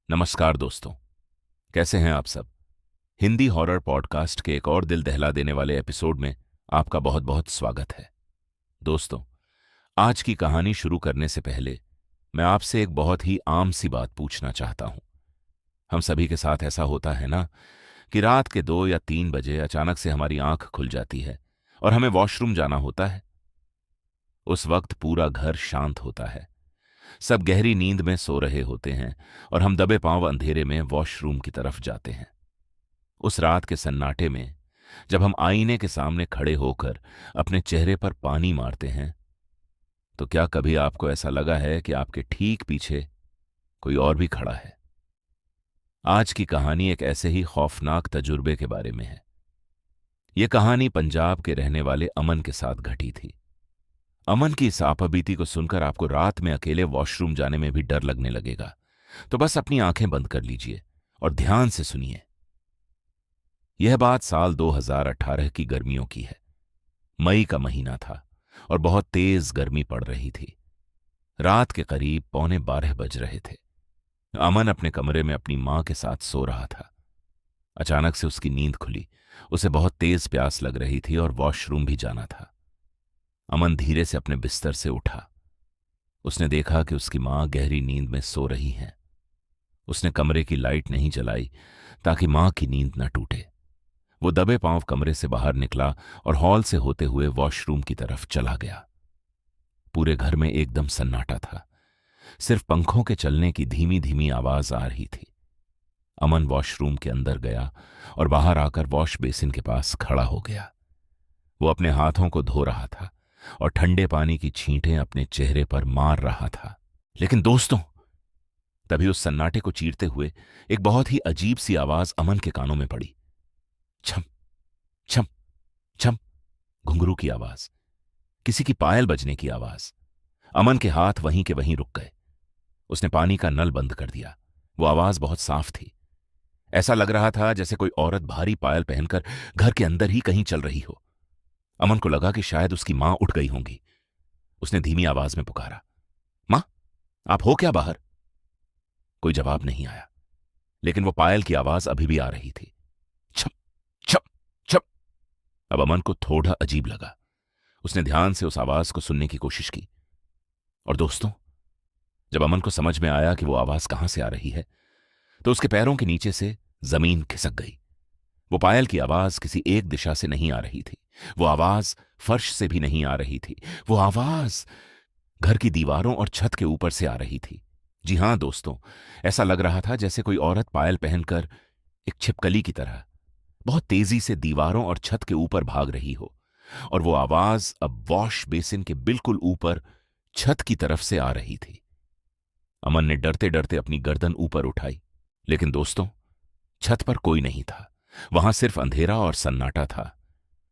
नमस्कार दोस्तों। कैसे हैं आप सब? हिंदी हॉरर पॉडकास्ट के एक और दिल दहला देने वाले एपिसोड में आपका बहुत बहुत स्वागत है। दोस्तों, आज की कहानी शुरू करने से पहले मैं आपसे एक बहुत ही आम सी बात पूछना चाहता हूं। हम सभी के साथ ऐसा होता है ना कि रात के 2 या 3 बजे अचानक से हमारी आंख खुल जाती है और हमें वॉशरूम जाना होता है। उस वक्त पूरा घर शांत होता है, सब गहरी नींद में सो रहे होते हैं और हम दबे पांव अंधेरे में वॉशरूम की तरफ जाते हैं। उस रात के सन्नाटे में जब हम आईने के सामने खड़े होकर अपने चेहरे पर पानी मारते हैं, तो क्या कभी आपको ऐसा लगा है कि आपके ठीक पीछे कोई और भी खड़ा है? आज की कहानी एक ऐसे ही खौफनाक तजुर्बे के बारे में है। यह कहानी पंजाब के रहने वाले अमन के साथ घटी थी। अमन की इस आपबीती को सुनकर आपको रात में अकेले वॉशरूम जाने में भी डर लगने लगेगा, तो बस अपनी आंखें बंद कर लीजिए और ध्यान से सुनिए। यह बात साल 2018 की गर्मियों की है। मई का महीना था और बहुत तेज गर्मी पड़ रही थी। रात के करीब 11:45 बज रहे थे। अमन अपने कमरे में अपनी मां के साथ सो रहा था। अचानक से उसकी नींद खुली। उसे बहुत तेज प्यास लग रही थी और वॉशरूम भी जाना था। अमन धीरे से अपने बिस्तर से उठा। उसने देखा कि उसकी मां गहरी नींद में सो रही हैं। उसने कमरे की लाइट नहीं जलाई ताकि मां की नींद न टूटे। वो दबे पांव कमरे से बाहर निकला और हॉल से होते हुए वॉशरूम की तरफ चला गया। पूरे घर में एकदम सन्नाटा था। सिर्फ पंखों के चलने की धीमी धीमी आवाज आ रही थी। अमन वॉशरूम के अंदर गया और बाहर आकर वॉश बेसिन के पास खड़ा हो गया। वो अपने हाथों को धो रहा था और ठंडे पानी की छींटें अपने चेहरे पर मार रहा था। लेकिन दोस्तों, तभी उस सन्नाटे को चीरते हुए एक बहुत ही अजीब सी आवाज अमन के कानों में पड़ी। छम छम छम। घुंघरू की आवाज, किसी की पायल बजने की आवाज। अमन के हाथ वहीं के वहीं रुक गए। उसने पानी का नल बंद कर दिया। वो आवाज बहुत साफ थी। ऐसा लग रहा था जैसे कोई औरत भारी पायल पहनकर घर के अंदर ही कहीं चल रही हो। अमन को लगा कि शायद उसकी मां उठ गई होंगी। उसने धीमी आवाज में पुकारा, मां, आप हो क्या बाहर? कोई जवाब नहीं आया, लेकिन वो पायल की आवाज अभी भी आ रही थी। छप छप छप। अब अमन को थोड़ा अजीब लगा। उसने ध्यान से उस आवाज को सुनने की कोशिश की। और दोस्तों, जब अमन को समझ में आया कि वो आवाज कहां से आ रही है, तो उसके पैरों के नीचे से जमीन खिसक गई। वो पायल की आवाज किसी एक दिशा से नहीं आ रही थी। वो आवाज फर्श से भी नहीं आ रही थी। वो आवाज घर की दीवारों और छत के ऊपर से आ रही थी। जी हां दोस्तों, ऐसा लग रहा था जैसे कोई औरत पायल पहनकर एक छिपकली की तरह बहुत तेजी से दीवारों और छत के ऊपर भाग रही हो। और वो आवाज अब वॉश बेसिन के बिल्कुल ऊपर छत की तरफ से आ रही थी। अमन ने डरते डरते अपनी गर्दन ऊपर उठाई, लेकिन दोस्तों, छत पर कोई नहीं था। वहां सिर्फ अंधेरा और सन्नाटा था।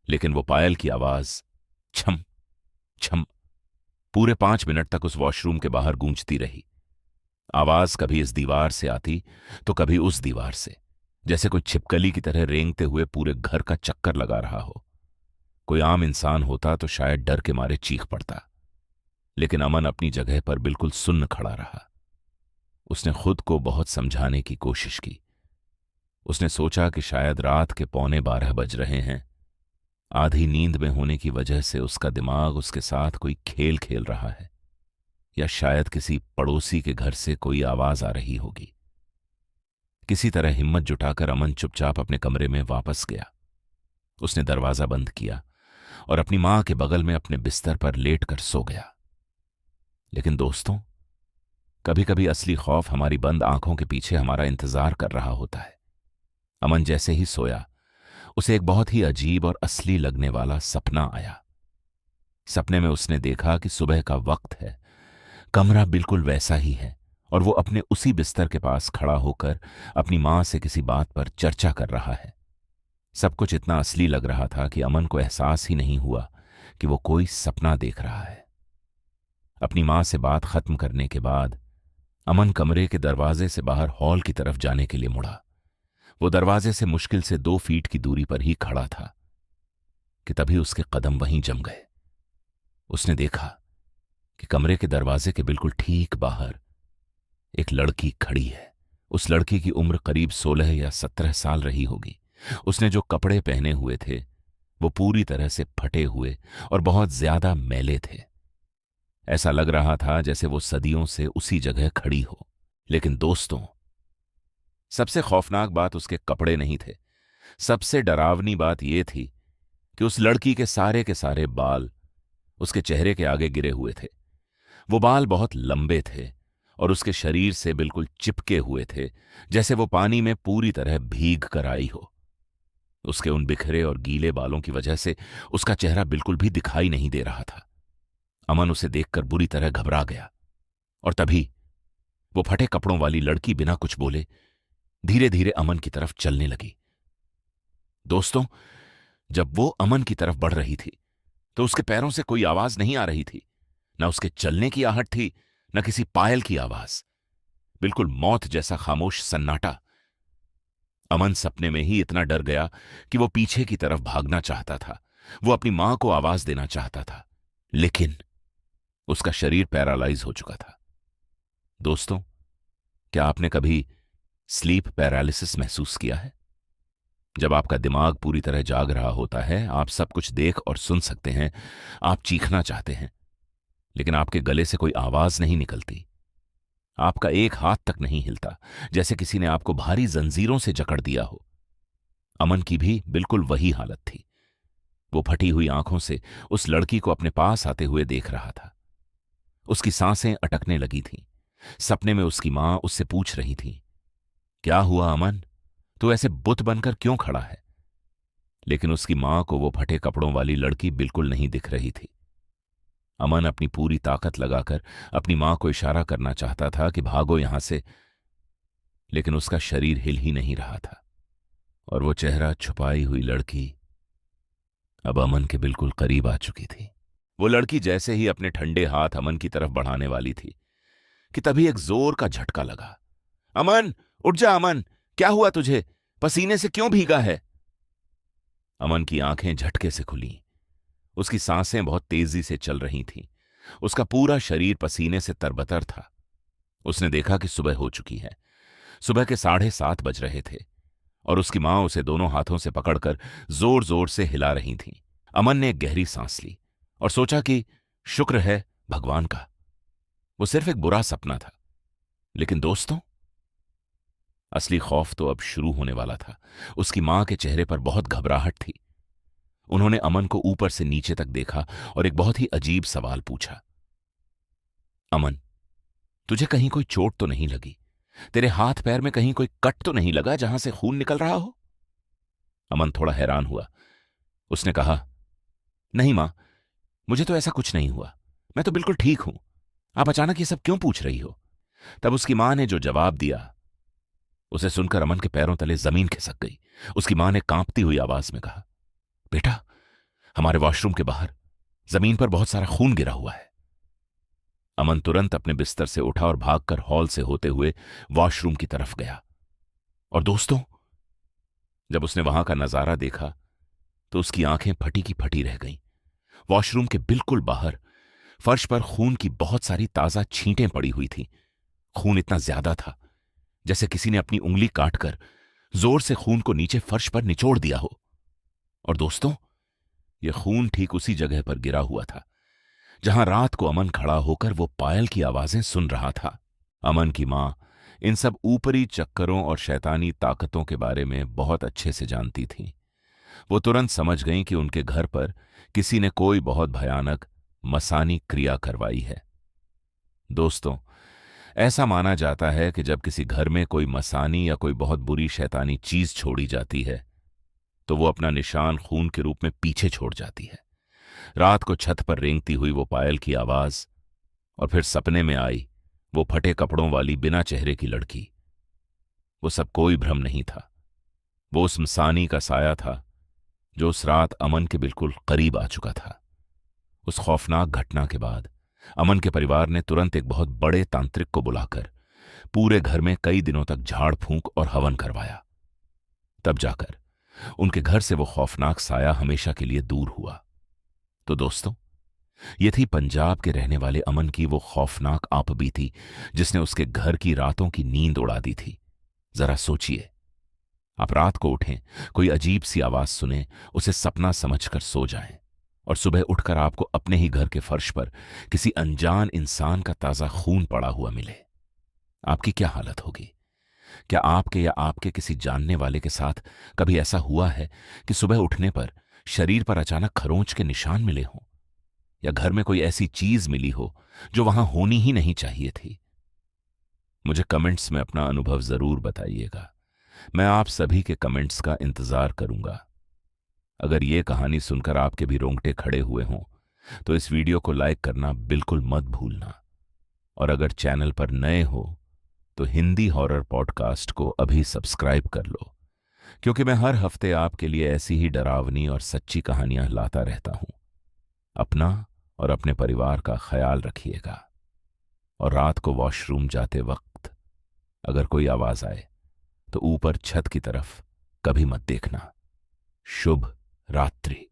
लेकिन वो पायल की आवाज छम छम पूरे 5 मिनट तक उस वॉशरूम के बाहर गूंजती रही। आवाज कभी इस दीवार से आती तो कभी उस दीवार से, जैसे कोई छिपकली की तरह रेंगते हुए पूरे घर का चक्कर लगा रहा हो। कोई आम इंसान होता तो शायद डर के मारे चीख पड़ता, लेकिन अमन अपनी जगह पर बिल्कुल सुन्न खड़ा रहा। उसने खुद को बहुत समझाने की कोशिश की। उसने सोचा कि शायद रात के 11:45 बज रहे हैं। आधी नींद में होने की वजह से उसका दिमाग उसके साथ कोई खेल खेल रहा है, या शायद किसी पड़ोसी के घर से कोई आवाज आ रही होगी। किसी तरह हिम्मत जुटाकर अमन चुपचाप अपने कमरे में वापस गया। उसने दरवाजा बंद किया और अपनी मां के बगल में अपने बिस्तर पर लेटकर सो गया। लेकिन दोस्तों, कभी कभी असली खौफ हमारी बंद आंखों के पीछे हमारा इंतजार कर रहा होता है। अमन जैसे ही सोया, उसे एक बहुत ही अजीब और असली लगने वाला सपना आया। सपने में उसने देखा कि सुबह का वक्त है, कमरा बिल्कुल वैसा ही है, और वो अपने उसी बिस्तर के पास खड़ा होकर अपनी मां से किसी बात पर चर्चा कर रहा है। सब कुछ इतना असली लग रहा था कि अमन को एहसास ही नहीं हुआ कि वो कोई सपना देख रहा है। अपनी मां से बात खत्म करने के बाद अमन कमरे के दरवाजे से बाहर हॉल की तरफ जाने के लिए मुड़ा। वो दरवाजे से मुश्किल से 2 फीट की दूरी पर ही खड़ा था कि तभी उसके कदम वहीं जम गए। उसने देखा कि कमरे के दरवाजे के बिल्कुल ठीक बाहर एक लड़की खड़ी है। उस लड़की की उम्र करीब 16 या 17 साल रही होगी। उसने जो कपड़े पहने हुए थे वो पूरी तरह से फटे हुए और बहुत ज्यादा मैले थे। ऐसा लग रहा था जैसे वो सदियों से उसी जगह खड़ी हो। लेकिन दोस्तों, सबसे खौफनाक बात उसके कपड़े नहीं थे। सबसे डरावनी बात यह थी कि उस लड़की के सारे बाल उसके चेहरे के आगे गिरे हुए थे। वो बाल बहुत लंबे थे और उसके शरीर से बिल्कुल चिपके हुए थे, जैसे वो पानी में पूरी तरह भीग कर आई हो। उसके उन बिखरे और गीले बालों की वजह से उसका चेहरा बिल्कुल भी दिखाई नहीं दे रहा था। अमन उसे देखकर बुरी तरह घबरा गया और तभी वो फटे कपड़ों वाली लड़की बिना कुछ बोले धीरे धीरे अमन की तरफ चलने लगी। दोस्तों, जब वो अमन की तरफ बढ़ रही थी तो उसके पैरों से कोई आवाज नहीं आ रही थी। न उसके चलने की आहट थी, न किसी पायल की आवाज। बिल्कुल मौत जैसा खामोश सन्नाटा। अमन सपने में ही इतना डर गया कि वो पीछे की तरफ भागना चाहता था। वो अपनी मां को आवाज देना चाहता था, लेकिन उसका शरीर पैरालाइज हो चुका था। दोस्तों, क्या आपने कभी स्लीप पैरालिसिस महसूस किया है? जब आपका दिमाग पूरी तरह जाग रहा होता है, आप सब कुछ देख और सुन सकते हैं, आप चीखना चाहते हैं, लेकिन आपके गले से कोई आवाज नहीं निकलती। आपका एक हाथ तक नहीं हिलता, जैसे किसी ने आपको भारी जंजीरों से जकड़ दिया हो। अमन की भी बिल्कुल वही हालत थी। वो फटी हुई आंखों से उस लड़की को अपने पास आते हुए देख रहा था। उसकी सांसें अटकने लगी थीं। सपने में उसकी मां उससे पूछ रही थी, क्या हुआ अमन, तू ऐसे बुत बनकर क्यों खड़ा है? लेकिन उसकी मां को वो फटे कपड़ों वाली लड़की बिल्कुल नहीं दिख रही थी। अमन अपनी पूरी ताकत लगाकर अपनी मां को इशारा करना चाहता था कि भागो यहां से, लेकिन उसका शरीर हिल ही नहीं रहा था और वो चेहरा छुपाई हुई लड़की अब अमन के बिल्कुल करीब आ चुकी थी। वो लड़की जैसे ही अपने ठंडे हाथ अमन की तरफ बढ़ाने वाली थी कि तभी एक जोर का झटका लगा। अमन, उठ जा अमन, क्या हुआ तुझे? पसीने से क्यों भीगा है? अमन की आंखें झटके से खुली। उसकी सांसें बहुत तेजी से चल रही थीं। उसका पूरा शरीर पसीने से तरबतर था। उसने देखा कि सुबह हो चुकी है। सुबह के 7:30 बज रहे थे और उसकी मां उसे दोनों हाथों से पकड़कर जोर जोर से हिला रही थीं। अमन ने एक गहरी सांस ली और सोचा कि शुक्र है भगवान का, वो सिर्फ एक बुरा सपना था। लेकिन दोस्तों, असली खौफ तो अब शुरू होने वाला था। उसकी मां के चेहरे पर बहुत घबराहट थी। उन्होंने अमन को ऊपर से नीचे तक देखा और एक बहुत ही अजीब सवाल पूछा, अमन, तुझे कहीं कोई चोट तो नहीं लगी? तेरे हाथ पैर में कहीं कोई कट तो नहीं लगा जहां से खून निकल रहा हो? अमन थोड़ा हैरान हुआ। उसने कहा, नहीं मां, मुझे तो ऐसा कुछ नहीं हुआ, मैं तो बिल्कुल ठीक हूं। आप अचानक ये सब क्यों पूछ रही हो? तब उसकी मां ने जो जवाब दिया, उसे सुनकर अमन के पैरों तले जमीन खिसक गई। उसकी मां ने कांपती हुई आवाज में कहा, बेटा, हमारे वॉशरूम के बाहर जमीन पर बहुत सारा खून गिरा हुआ है। अमन तुरंत अपने बिस्तर से उठा और भागकर हॉल से होते हुए वॉशरूम की तरफ गया। और दोस्तों, जब उसने वहां का नजारा देखा तो उसकी आंखें फटी की फटी रह गईं। वॉशरूम के बिल्कुल बाहर फर्श पर खून की बहुत सारी ताजा छींटें पड़ी हुई थीं। खून इतना ज्यादा था जैसे किसी ने अपनी उंगली काटकर जोर से खून को नीचे फर्श पर निचोड़ दिया हो। और दोस्तों, यह खून ठीक उसी जगह पर गिरा हुआ था जहां रात को अमन खड़ा होकर वो पायल की आवाजें सुन रहा था। अमन की मां इन सब ऊपरी चक्करों और शैतानी ताकतों के बारे में बहुत अच्छे से जानती थी। वो तुरंत समझ गईं कि उनके घर पर किसी ने कोई बहुत भयानक मसानी क्रिया करवाई है। दोस्तों, ऐसा माना जाता है कि जब किसी घर में कोई मसानी या कोई बहुत बुरी शैतानी चीज छोड़ी जाती है तो वो अपना निशान खून के रूप में पीछे छोड़ जाती है। रात को छत पर रेंगती हुई वो पायल की आवाज और फिर सपने में आई वो फटे कपड़ों वाली बिना चेहरे की लड़की, वो सब कोई भ्रम नहीं था। वो उस मसानी का साया था जो उस रात अमन के बिल्कुल करीब आ चुका था। उस खौफनाक घटना के बाद अमन के परिवार ने तुरंत एक बहुत बड़े तांत्रिक को बुलाकर पूरे घर में कई दिनों तक झाड़ फूंक और हवन करवाया। तब जाकर उनके घर से वो खौफनाक साया हमेशा के लिए दूर हुआ। तो दोस्तों, ये थी पंजाब के रहने वाले अमन की वो खौफनाक आपबीती जिसने उसके घर की रातों की नींद उड़ा दी थी। जरा सोचिए, आप रात को उठें, कोई अजीब सी आवाज सुने, उसे सपना समझकर सो जाएं और सुबह उठकर आपको अपने ही घर के फर्श पर किसी अनजान इंसान का ताजा खून पड़ा हुआ मिले। आपकी क्या हालत होगी? क्या आपके या आपके किसी जानने वाले के साथ कभी ऐसा हुआ है कि सुबह उठने पर शरीर पर अचानक खरोंच के निशान मिले हों, या घर में कोई ऐसी चीज मिली हो जो वहां होनी ही नहीं चाहिए थी? मुझे कमेंट्स में अपना अनुभव जरूर बताइएगा। मैं आप सभी के कमेंट्स का इंतजार करूंगा। अगर ये कहानी सुनकर आपके भी रोंगटे खड़े हुए हों तो इस वीडियो को लाइक करना बिल्कुल मत भूलना, और अगर चैनल पर नए हो तो हिंदी हॉरर पॉडकास्ट को अभी सब्सक्राइब कर लो, क्योंकि मैं हर हफ्ते आपके लिए ऐसी ही डरावनी और सच्ची कहानियां लाता रहता हूं। अपना और अपने परिवार का ख्याल रखिएगा, और रात को वॉशरूम जाते वक्त अगर कोई आवाज आए तो ऊपर छत की तरफ कभी मत देखना। शुभ रात्रि।